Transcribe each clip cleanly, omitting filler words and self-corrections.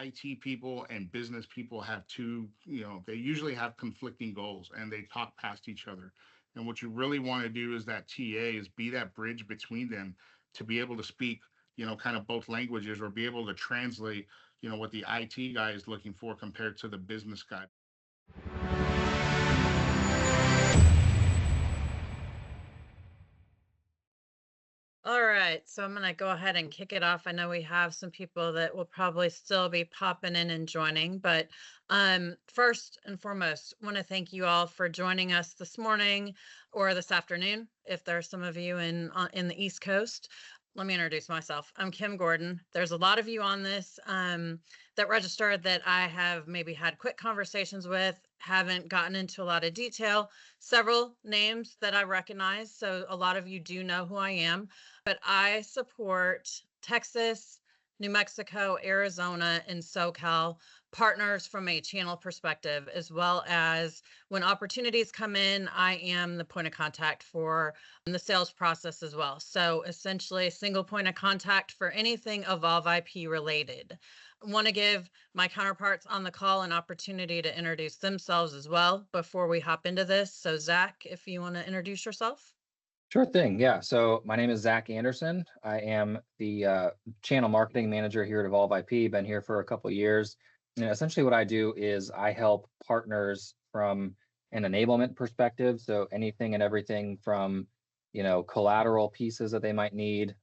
IT people and business people have they usually have conflicting goals and they talk past each other. And what you really want to do is that TA is be that bridge between them to be able to speak, kind of both languages or be able to translate, what the IT guy is looking for compared to the business guy. All right, so I'm going to go ahead and kick it off. I know we have some people that will probably still be popping in and joining, but first and foremost, want to thank you all for joining us this morning or this afternoon. If there's some of you in the East Coast, let me introduce myself. I'm Kim Gordon. There's a lot of you on this that registered that I have maybe had quick conversations with, haven't gotten into a lot of detail. Several names that I recognize, so a lot of you do know who I am, but I support Texas, New Mexico, Arizona, and SoCal partners from a channel perspective, as well as when opportunities come in, I am the point of contact for the sales process as well. So essentially, single point of contact for anything Evolve IP related. I want to give my counterparts on the call an opportunity to introduce themselves as well before we hop into this. So Zach, if you want to introduce yourself. Sure thing. Yeah. So my name is Zach Anderson. I am the channel marketing manager here at Evolve IP. Been here for a couple of years. And essentially, what I do is I help partners from an enablement perspective. So anything and everything from collateral pieces that they might need,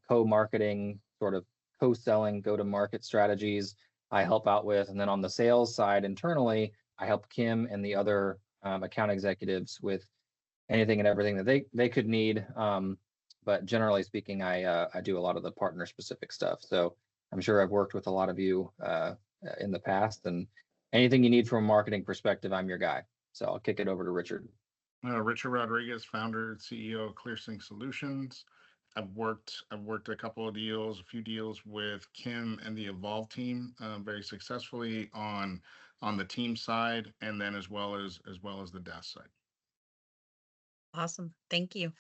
co-marketing, sort of co-selling, go-to-market strategies. I help out with, and then on the sales side internally, I help Kim and the other account executives with anything and everything that they could need. But generally speaking, I do a lot of the partner specific stuff. So I'm sure I've worked with a lot of you in the past, and anything you need from a marketing perspective, I'm your guy. So I'll kick it over to Richard. Richard Rodriguez, founder and CEO of ClearSync Solutions. I've worked a couple of deals, a few deals with Kim and the Evolve team, very successfully on the team side, and then as well as the DaaS side. Awesome. Thank you.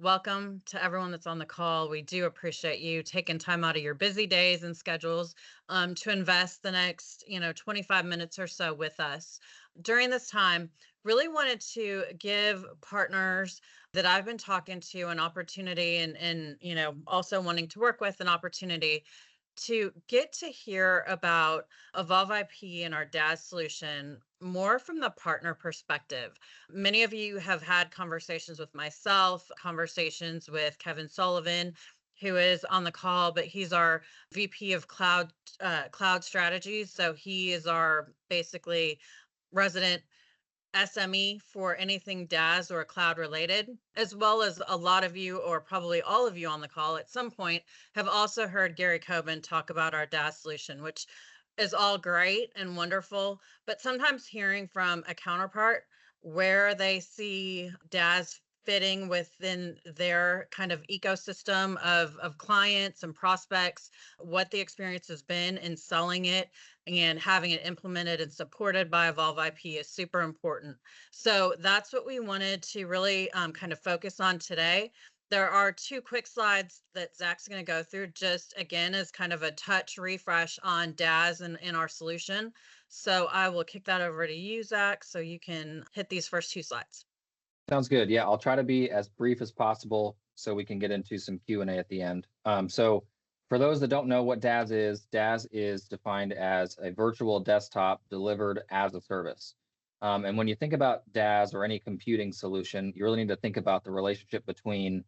Welcome to everyone that's on the call. We do appreciate you taking time out of your busy days and schedules to invest the next, 25 minutes or so with us. During this time, really wanted to give partners that I've been talking to an opportunity and also wanting to work with an opportunity to get to hear about Evolve IP and our DaaS solution more from the partner perspective. Many of you have had conversations with myself, conversations with Kevin Sullivan, who is on the call, but he's our VP of cloud strategies. So he is our basically resident SME for anything DaaS or cloud related, as well as a lot of you, or probably all of you on the call at some point, have also heard Gary Coben talk about our DaaS solution, which is all great and wonderful. But sometimes hearing from a counterpart where they see DaaS fitting within their kind of ecosystem of clients and prospects, what the experience has been in selling it and having it implemented and supported by Evolve IP is super important. So that's what we wanted to really kind of focus on today. There are two quick slides that Zach's going to go through, just again as kind of a touch refresh on DaaS and in our solution. So I will kick that over to you, Zach, so you can hit these first two slides. Sounds good. Yeah, I'll try to be as brief as possible so we can get into some Q&A at the end. So for those that don't know what DaaS is defined as a virtual desktop delivered as a service. And when you think about DaaS or any computing solution, you really need to think about the relationship between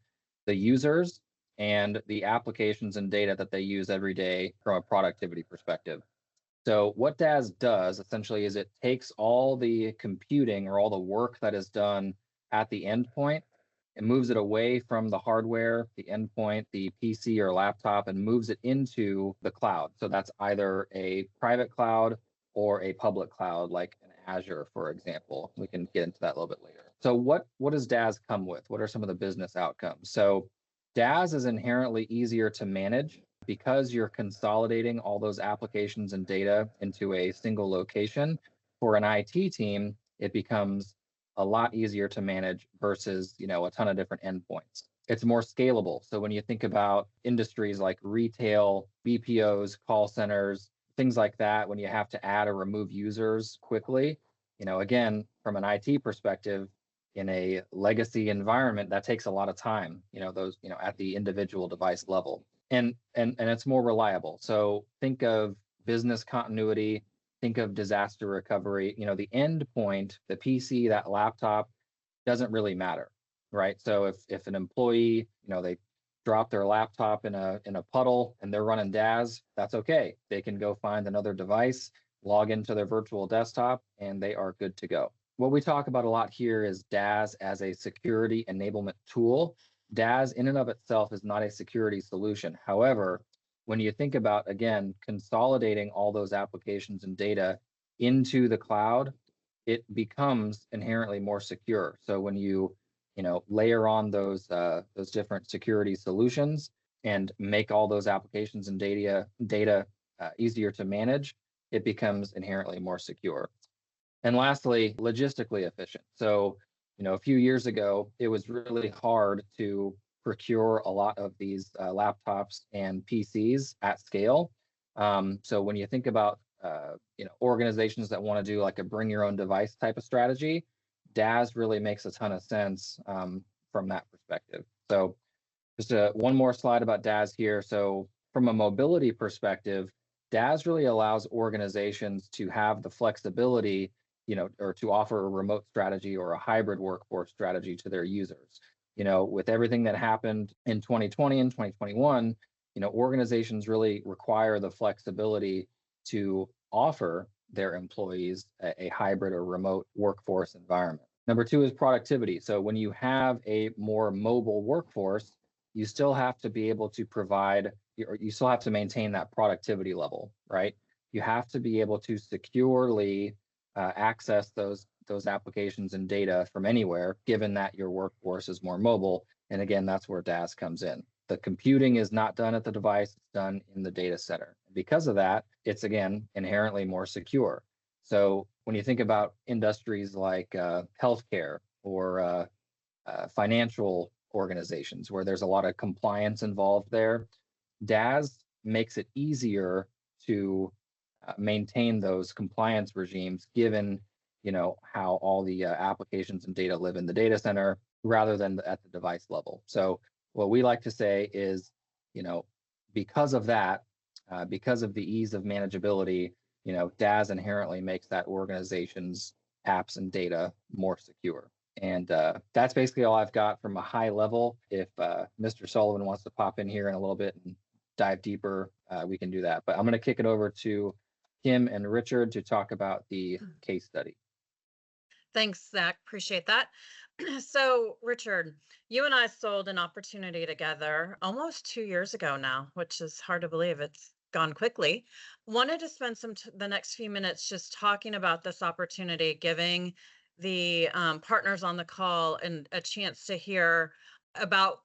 the users and the applications and data that they use every day from a productivity perspective. So what DaaS does essentially is it takes all the computing or all the work that is done at the endpoint and moves it away from the hardware, the endpoint, the PC or laptop, and moves it into the cloud. So that's either a private cloud or a public cloud, like an Azure, for example. We can get into that a little bit later. So what does DaaS come with? What are some of the business outcomes? So DaaS is inherently easier to manage because you're consolidating all those applications and data into a single location. For an IT team, it becomes a lot easier to manage versus, a ton of different endpoints. It's more scalable. So when you think about industries like retail, BPOs, call centers, things like that, when you have to add or remove users quickly, again, from an IT perspective, in a legacy environment, that takes a lot of time, those, at the individual device level. And it's more reliable. So think of business continuity, think of disaster recovery. The end point, the PC, that laptop, doesn't really matter, right? So if an employee, they drop their laptop in a puddle and they're running DaaS, that's okay. They can go find another device, log into their virtual desktop, and they are good to go. What we talk about a lot here is DaaS as a security enablement tool. DaaS in and of itself is not a security solution. However, when you think about, again, consolidating all those applications and data into the cloud, it becomes inherently more secure. So when you layer on those different security solutions and make all those applications and data easier to manage, it becomes inherently more secure. And lastly, logistically efficient. So, a few years ago, it was really hard to procure a lot of these laptops and PCs at scale. So when you think about organizations that want to do like a bring your own device type of strategy, DaaS really makes a ton of sense from that perspective. So just one more slide about DaaS here. So from a mobility perspective, DaaS really allows organizations to have the flexibility, or to offer a remote strategy or a hybrid workforce strategy to their users. With everything that happened in 2020 and 2021, organizations really require the flexibility to offer their employees a hybrid or remote workforce environment. Number two is productivity. So when you have a more mobile workforce, you still have to be able to provide, or you still have to maintain that productivity level, right? You have to be able to securely access those applications and data from anywhere, given that your workforce is more mobile. And again, that's where DaaS comes in. The computing is not done at the device, it's done in the data center. Because of that, it's again inherently more secure. So when you think about industries like healthcare or financial organizations where there's a lot of compliance involved there, DaaS makes it easier to maintain those compliance regimes, given how all the applications and data live in the data center rather than at the device level. So what we like to say is, because of that, because of the ease of manageability, DaaS inherently makes that organization's apps and data more secure. And that's basically all I've got from a high level. If Mr. Sullivan wants to pop in here in a little bit and dive deeper, we can do that. But I'm going to kick it over to Kim and Richard to talk about the case study. Thanks, Zach. Appreciate that. So, Richard, you and I sold an opportunity together almost 2 years ago now, which is hard to believe. It's gone quickly. Wanted to spend the next few minutes just talking about this opportunity, giving the partners on the call and a chance to hear about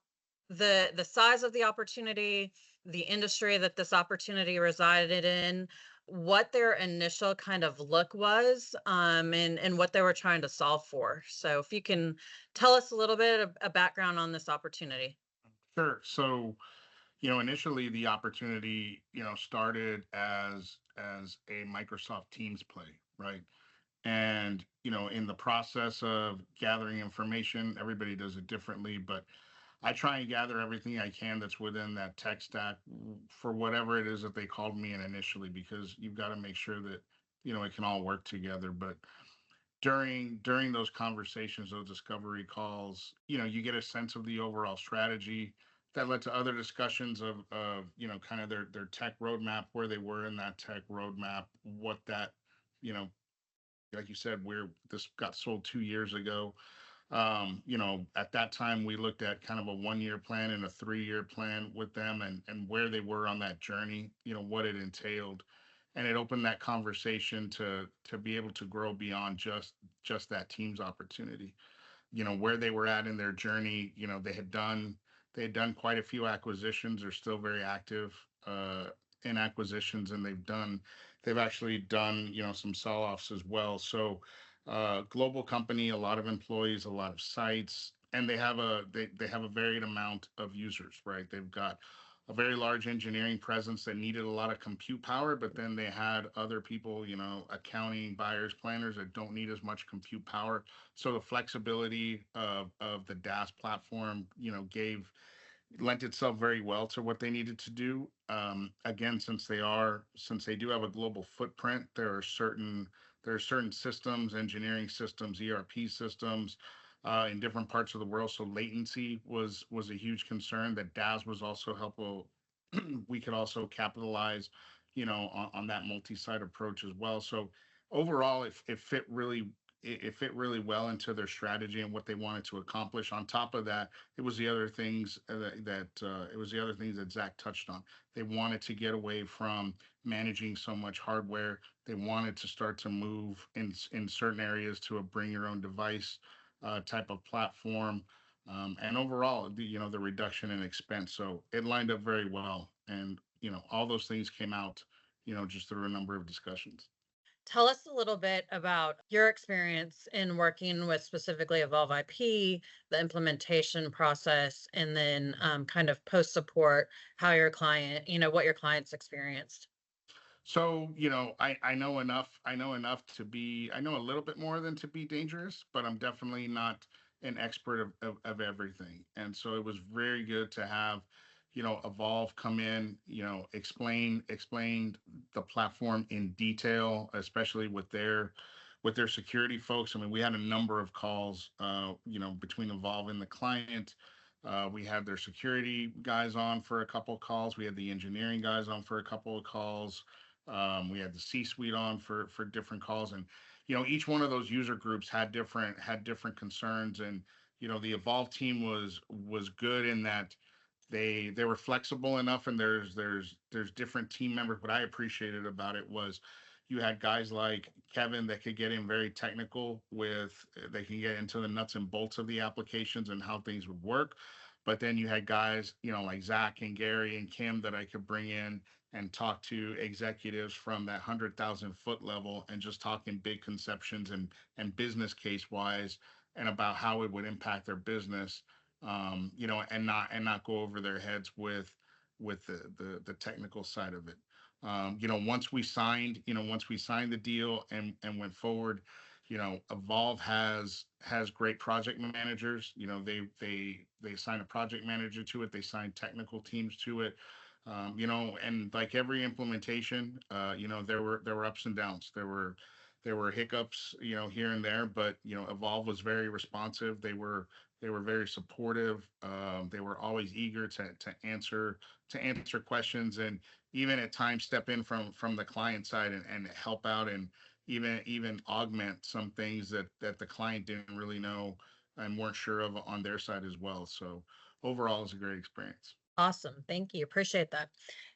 the size of the opportunity, the industry that this opportunity resided in, what their initial kind of look was, and what they were trying to solve for. So if you can tell us a little bit of a background on this opportunity. Sure. So, initially the opportunity, started as a Microsoft Teams play, right? And, in the process of gathering information, everybody does it differently, but I try and gather everything I can that's within that tech stack for whatever it is that they called me in initially, because you've got to make sure that, it can all work together. But during those conversations, those discovery calls, you get a sense of the overall strategy that led to other discussions of kind of their tech roadmap, where they were in that tech roadmap, what that, you know, like you said, where this got sold 2 years ago. At that time, we looked at kind of a 1 year plan and a 3 year plan with them, and where they were on that journey, what it entailed. And it opened that conversation to be able to grow beyond just that team's opportunity. Where they were at in their journey, they had done quite a few acquisitions. They're still very active in acquisitions, and they've actually done some sell-offs as well. So global company, a lot of employees, a lot of sites, and they have a varied amount of users, right? They've got a very large engineering presence that needed a lot of compute power, but then they had other people, accounting, buyers, planners that don't need as much compute power. So the flexibility of the DaaS platform, gave lent itself very well to what they needed to do. Again, since they do have a global footprint, there are certain systems, engineering systems, ERP systems, in different parts of the world. So latency was a huge concern that DaaS was also helpful. We could also capitalize, on that multi-site approach as well. So overall, it fit really well into their strategy and what they wanted to accomplish. On top of that, it was the other things that Zach touched on. They wanted to get away from managing so much hardware. They wanted to start to move in certain areas to a bring your own device type of platform. And overall, the reduction in expense. So it lined up very well, and all those things came out, just through a number of discussions. Tell us a little bit about your experience in working with specifically Evolve IP, the implementation process, and then kind of post support, how your client, what your clients experienced. So, I know a little bit more than to be dangerous, but I'm definitely not an expert of everything. And so it was very good to have, Evolve come in, explain the platform in detail, especially with their security folks. I mean, we had a number of calls, between Evolve and the client. We had their security guys on for a couple of calls. We had the engineering guys on for a couple of calls. We had the C-suite on for different calls, and each one of those user groups had different concerns, and the Evolve team was good in that they were flexible enough, and there's different team members. What I appreciated about it was you had guys like Kevin that could get in very technical they can get into the nuts and bolts of the applications and how things would work. But then you had guys, like Zach and Gary and Kim that I could bring in and talk to executives from that 100,000-foot level and just talking big conceptions and business case wise and about how it would impact their business, and not go over their heads with the technical side of it. Once we signed the deal and went forward, Evolve has great project managers. They assign a project manager to it. They assign technical teams to it. And like every implementation, there were ups and downs. There were hiccups, here and there, but Evolve was very responsive. They were very supportive. They were always eager to answer questions, and even at times step in from the client side and help out, and even augment some things that the client didn't really know and weren't sure of on their side as well. So overall, it's a great experience. Awesome. Thank you. Appreciate that.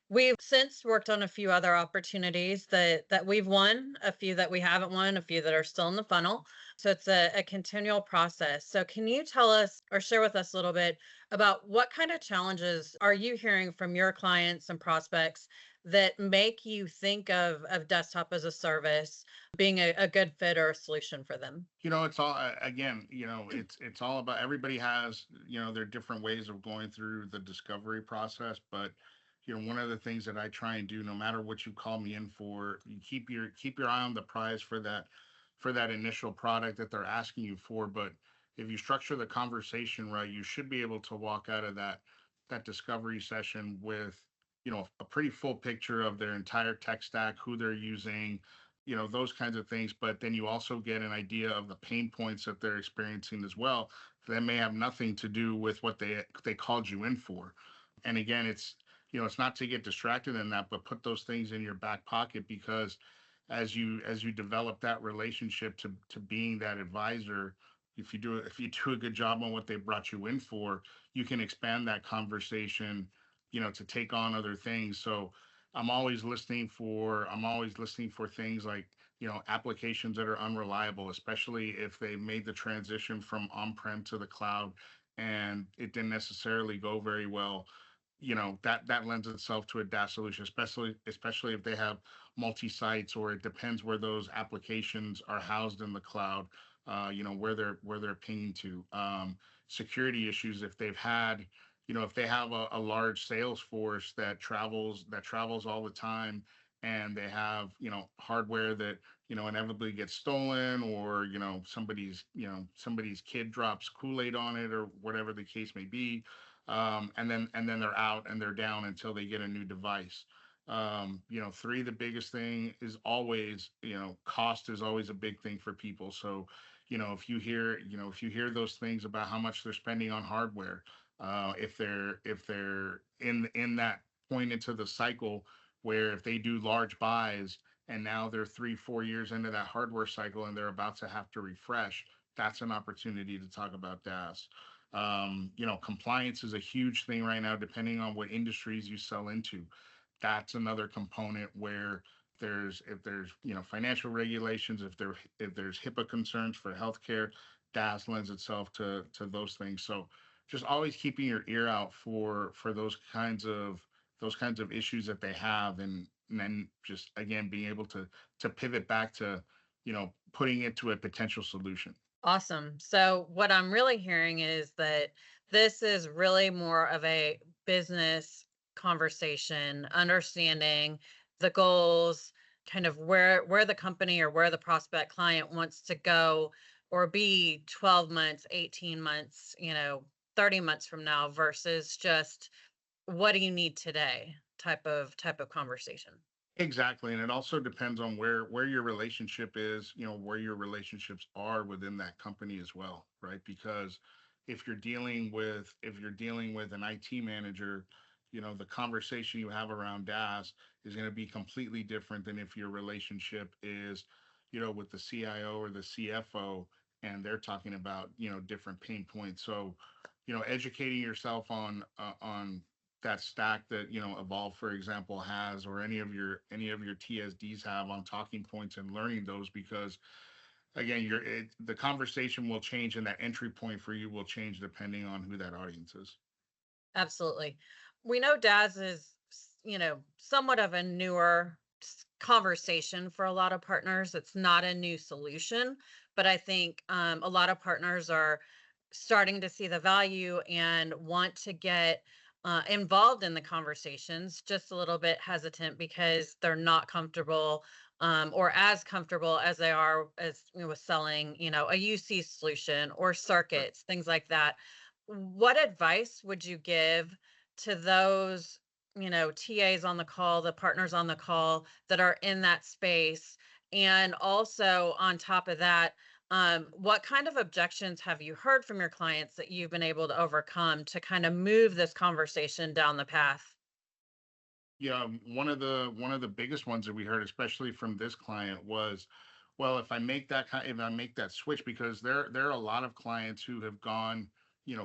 We've since worked on a few other opportunities that we've won, a few that we haven't won, a few that are still in the funnel. So it's a continual process. So can you tell us or share with us a little bit about what kind of challenges are you hearing from your clients and prospects that make you think of desktop as a service being a good fit or a solution for them? It's all again, it's all about, everybody has, their different ways of going through the discovery process. But one of the things that I try and do, no matter what you call me in for, you keep your eye on the prize for that initial product that they're asking you for. But if you structure the conversation right, you should be able to walk out of that discovery session with a pretty full picture of their entire tech stack, who they're using, those kinds of things. But then you also get an idea of the pain points that they're experiencing as well, that may have nothing to do with what they called you in for. And again, it's not to get distracted in that, but put those things in your back pocket, because as you develop that relationship to being that advisor, if you do a good job on what they brought you in for, you can expand that conversation, to take on other things. So I'm always listening for things like, applications that are unreliable, especially if they made the transition from on-prem to the cloud and it didn't necessarily go very well. That lends itself to a DaaS solution, especially if they have multi-sites, or it depends where those applications are housed in the cloud, where they're pinging to. Security issues, if they've had, if they have a large sales force that travels all the time, and they have, hardware that, inevitably gets stolen, or, somebody's kid drops Kool-Aid on it, or whatever the case may be. And then they're out and they're down until they get a new device. Three, the biggest thing is always, cost is always a big thing for people. So, if you hear those things about how much they're spending on hardware, if they're in that point into the cycle where, if they do large buys and now they're 3-4 years into that hardware cycle and they're about to have to refresh, that's an opportunity to talk about DaaS. Compliance is a huge thing right now, depending on what industries you sell into. That's another component where, if there's financial regulations, if there's HIPAA concerns for healthcare, DaaS lends itself to those things. So just always keeping your ear out for those kinds of issues that they have, and then just, again, being able to pivot back to, putting it to a potential solution. Awesome. So what I'm really hearing is that this is really more of a business conversation, understanding the goals, kind of where the company or where the prospect client wants to go or be 12 months, 18 months, 30 months from now, versus just what do you need today type of conversation. Exactly, and it also depends on where your relationship is, where your relationships are within that company as well, right? Because if you're dealing with an IT manager, the conversation you have around DaaS is going to be completely different than if your relationship is, with the CIO or the CFO, and they're talking about, different pain points. So, educating yourself on that stack that, Evolve, for example, has, or any of your TSDs have, on talking points, and learning those, because, again, the conversation will change, and that entry point for you will change depending on who that audience is. Absolutely. We know DaaS is, somewhat of a newer conversation for a lot of partners. It's not a new solution, but I think a lot of partners are starting to see the value and want to get involved in the conversations, just a little bit hesitant because they're not comfortable, or as comfortable as they are as, with selling, a UC solution or Right. circuits, things like that. What advice would you give to those, TAs on the call, the partners on the call that are in that space? And also, on top of that, what kind of objections have you heard from your clients that you've been able to overcome to kind of move this conversation down the path? Yeah, one of the biggest ones that we heard, especially from this client, was, well, if I make that switch, because there are a lot of clients who have gone,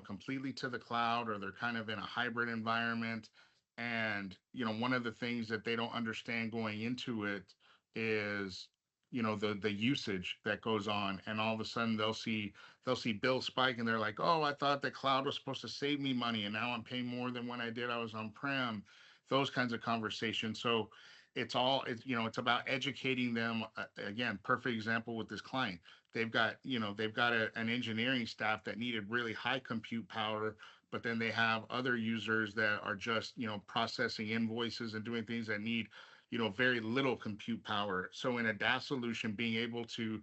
completely to the cloud, or they're kind of in a hybrid environment. And, one of the things that they don't understand going into it is, the usage that goes on, and all of a sudden they'll see bills spike, and they're like, oh, I thought the cloud was supposed to save me money, and now I'm paying more than when I was on prem. Those kinds of conversations. So it's about educating them. Again, perfect example with this client. They've got an engineering staff that needed really high compute power, but then they have other users that are just, processing invoices and doing things that need, very little compute power. So in a DaaS solution, being able to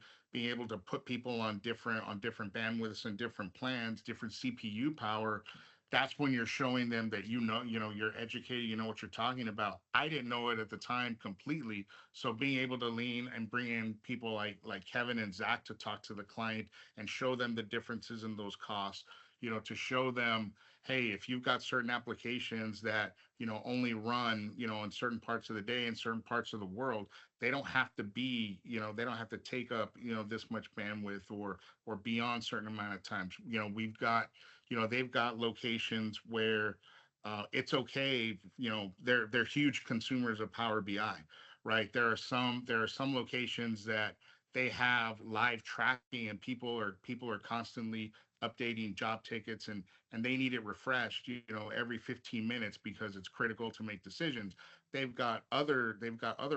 put people on different bandwidths and different plans, different CPU power, that's when you're showing them that, you're educated, you know what you're talking about. I didn't know it at the time completely. So being able to lean and bring in people like Kevin and Zach to talk to the client and show them the differences in those costs, to show them, hey, if you've got certain applications that, only run, in certain parts of the day, in certain parts of the world, they don't have to take up, this much bandwidth, or beyond certain amount of times. They've got locations where, it's okay. They're huge consumers of Power BI, right? There are some locations that they have live tracking, and people are constantly updating job tickets, and they need it refreshed, every 15 minutes, because it's critical to make decisions. They've got other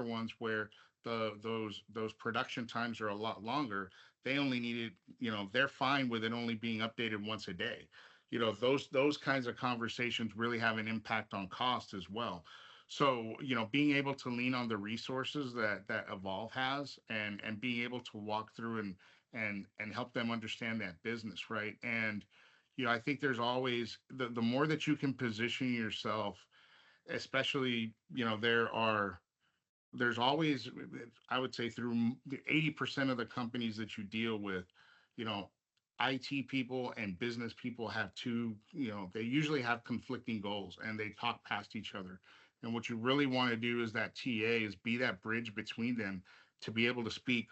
ones where those production times are a lot longer. They only need it, they're fine with it only being updated once a day. those kinds of conversations really have an impact on cost as well. So, being able to lean on the resources that Evolve has, and being able to walk through and help them understand that business, right? And I think there's always the more that you can position yourself, especially, there's always, I would say, through the 80% of the companies that you deal with, you know, IT people and business people have they usually have conflicting goals and they talk past each other. And what you really want to do is that TA is be that bridge between them to be able to speak,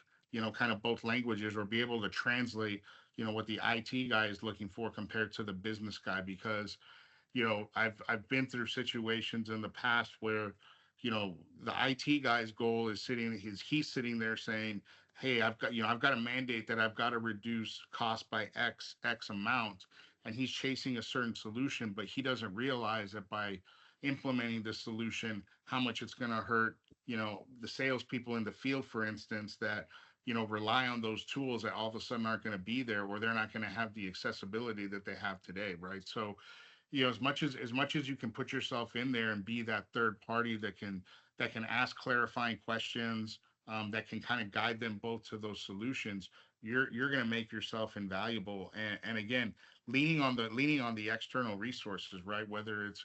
kind of both languages, or be able to translate, what the IT guy is looking for compared to the business guy. Because I've been through situations in the past where, the IT guy's goal is he's sitting there saying, "Hey, I've got a mandate that I've got to reduce cost by X amount," and he's chasing a certain solution, but he doesn't realize that by implementing the solution, how much it's going to hurt, the salespeople in the field, for instance, that rely on those tools that all of a sudden aren't going to be there, or they're not going to have the accessibility that they have today, right? So as much as you can put yourself in there and be that third party that can ask clarifying questions, that can kind of guide them both to those solutions, you're going to make yourself invaluable. And again, leaning on the external resources, right? Whether it's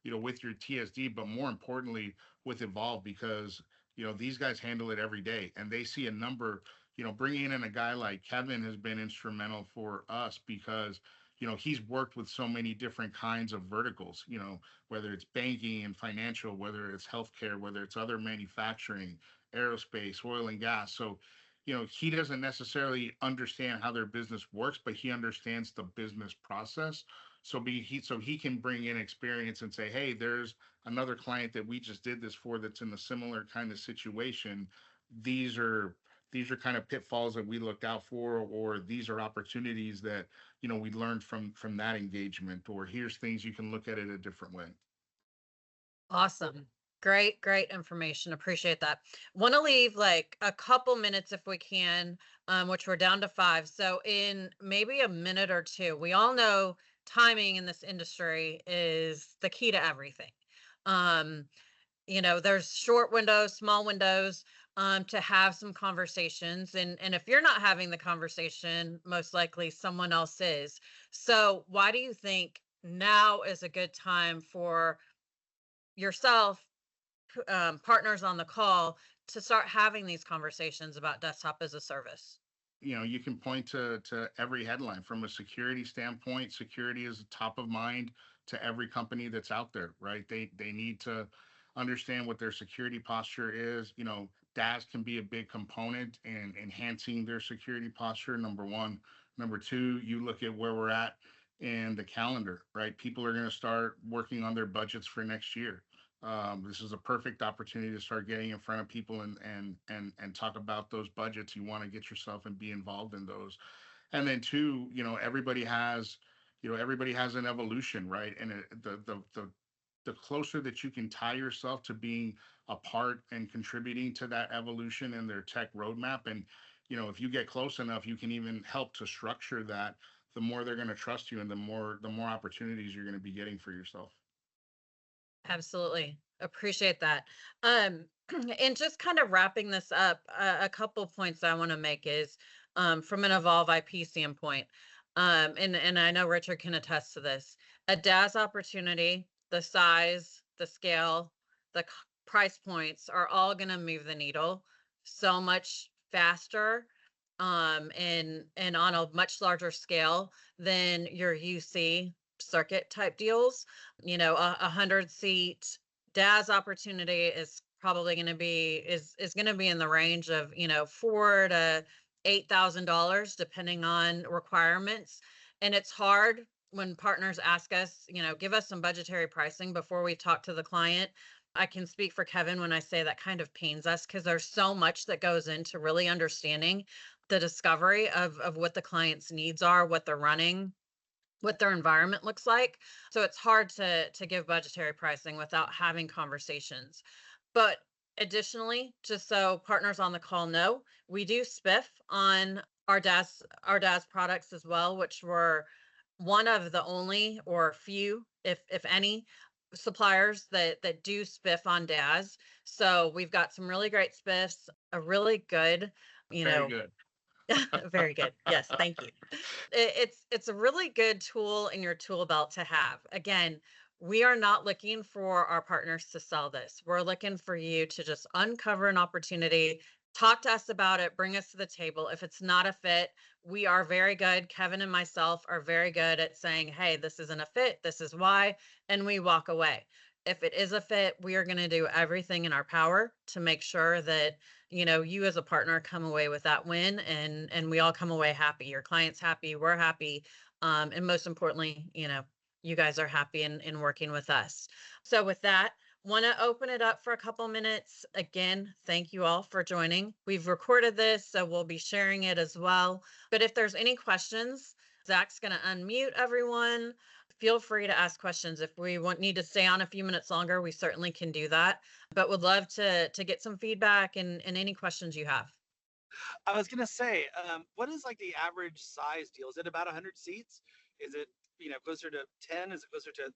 with your TSD, but more importantly with Evolve, because these guys handle it every day, and they see a number. Bringing in a guy like Kevin has been instrumental for us, because he's worked with so many different kinds of verticals, whether it's banking and financial, whether it's healthcare, whether it's other manufacturing, aerospace, oil and gas. So, he doesn't necessarily understand how their business works, but he understands the business process. So he can bring in experience and say, "Hey, there's another client that we just did this for that's in a similar kind of situation. These are these are kind of pitfalls that we looked out for, or these are opportunities that we learned from that engagement, or here's things you can look at it a different way." Awesome. Great, great information. Appreciate that. Want to leave like a couple minutes if we can, which we're down to 5. So in maybe a minute or two, we all know timing in this industry is the key to everything. Um, there's short windows, small windows, to have some conversations. And if you're not having the conversation, most likely someone else is. So why do you think now is a good time for yourself, partners on the call, to start having these conversations about desktop as a service? You can point to every headline from a security standpoint. Security is top of mind to every company that's out there, right? They need to understand what their security posture is. DaaS can be a big component in enhancing their security posture, number one. Number two, you look at where we're at in the calendar, right? People are going to start working on their budgets for next year. This is a perfect opportunity to start getting in front of people and talk about those budgets. You want to get yourself and be involved in those. And then two, everybody has an evolution, right? And the closer that you can tie yourself to being a part and contributing to that evolution in their tech roadmap, and if you get close enough, you can even help to structure that. The more they're going to trust you, and the more opportunities you're going to be getting for yourself. Absolutely. Appreciate that. Um, and just kind of wrapping this up, a couple points I want to make is, from an Evolve IP standpoint, and I know Richard can attest to this, a DaaS opportunity, the size, the scale, the price points are all going to move the needle so much faster, and on a much larger scale than your UC circuit type deals. A 100-seat DaaS opportunity is probably going to be is going to be in the range of $4,000 to $8,000 depending on requirements. And it's hard when partners ask us, give us some budgetary pricing before we talk to the client. I can speak for Kevin when I say that kind of pains us, because there's so much that goes into really understanding the discovery of what the client's needs are, what they're running, what their environment looks like. So it's hard to give budgetary pricing without having conversations. But additionally, just so partners on the call know, we do spiff on our DaaS products as well, which we're one of the only or few, if any, suppliers that do spiff on DaaS. So we've got some really great spiffs, a really good, you Very know, good. very good. Yes, thank you. It's a really good tool in your tool belt to have. Again, we are not looking for our partners to sell this. We're looking for you to just uncover an opportunity, talk to us about it, bring us to the table. If it's not a fit, we are very good. Kevin and myself are very good at saying, hey, this isn't a fit. This is why. And we walk away. If it is a fit, we are going to do everything in our power to make sure that you as a partner come away with that win, and we all come away happy. Your client's happy, we're happy, and most importantly, you guys are happy in working with us. So with that, want to open it up for a couple minutes. Again, thank you all for joining. We've recorded this, so we'll be sharing it as well. But if there's any questions, Zach's going to unmute everyone. Feel free to ask questions. If we need to stay on a few minutes longer, we certainly can do that, but would love to get some feedback and any questions you have. I was gonna say, what is like the average size deal? Is it about 100 seats? Is it closer to 10? Is it closer to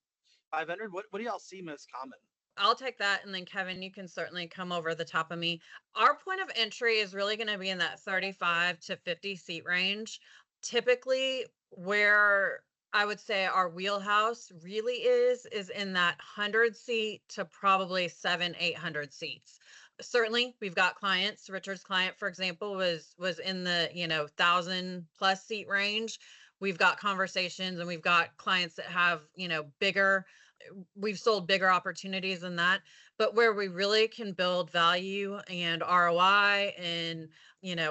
500? What do y'all see most common? I'll take that, and then Kevin, you can certainly come over the top of me. Our point of entry is really going to be in that 35 to 50 seat range. Typically, where I would say our wheelhouse really is in that 100 seat to probably 800 seats. Certainly, we've got clients. Richard's client, for example, was in the 1,000+ seat range. We've got conversations, and we've got clients that have bigger. We've sold bigger opportunities than that, but where we really can build value and ROI and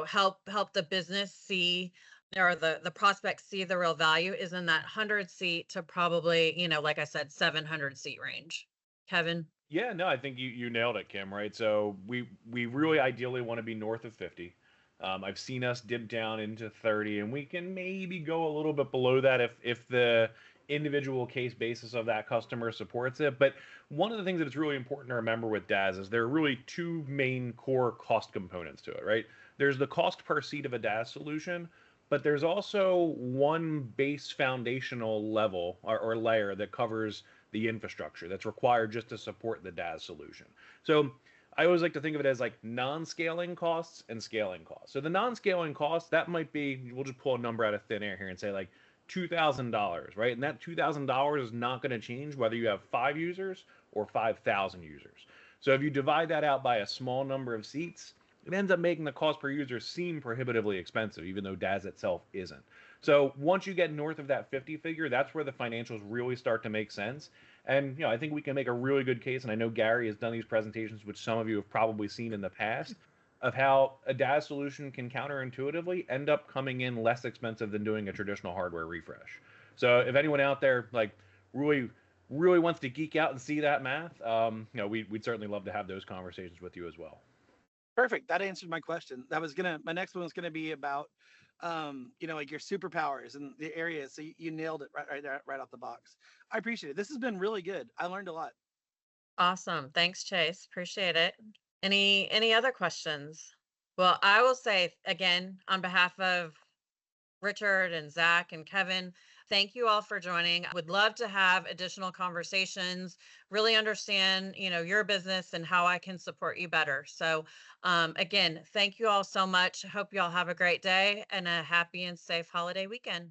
help the business see, or the prospects see the real value, is in that 100 seat to probably like I said, 700 seat range. Kevin? Yeah, no, I think you nailed it, Kim, right? So we really ideally want to be north of 50. I've seen us dip down into 30, and we can maybe go a little bit below that if the individual case basis of that customer supports it. But one of the things that it's really important to remember with DaaS is there are really two main core cost components to it, right? There's the cost per seat of a DaaS solution, but there's also one base foundational level or layer that covers the infrastructure that's required just to support the DaaS solution. So I always like to think of it as like non-scaling costs and scaling costs. So the non-scaling costs, that might be, we'll just pull a number out of thin air here and say like $2,000, right? And that $2,000 is not going to change whether you have 5 users or 5,000 users. So if you divide that out by a small number of seats, it ends up making the cost per user seem prohibitively expensive, even though DaaS itself isn't. So once you get north of that 50 figure, that's where the financials really start to make sense. And I think we can make a really good case, and I know Gary has done these presentations, which some of you have probably seen in the past, of how a DaaS solution can counterintuitively end up coming in less expensive than doing a traditional hardware refresh. So if anyone out there really wants to geek out and see that math, we'd certainly love to have those conversations with you as well. Perfect. That answered my question. My next one was gonna be about like your superpowers and the areas. So you nailed it right off the box. I appreciate it. This has been really good. I learned a lot. Awesome. Thanks, Chase. Appreciate it. Any other questions? Well, I will say again, on behalf of Richard and Zach and Kevin, thank you all for joining. I would love to have additional conversations, really understand, your business and how I can support you better. So again, thank you all so much. Hope you all have a great day and a happy and safe holiday weekend.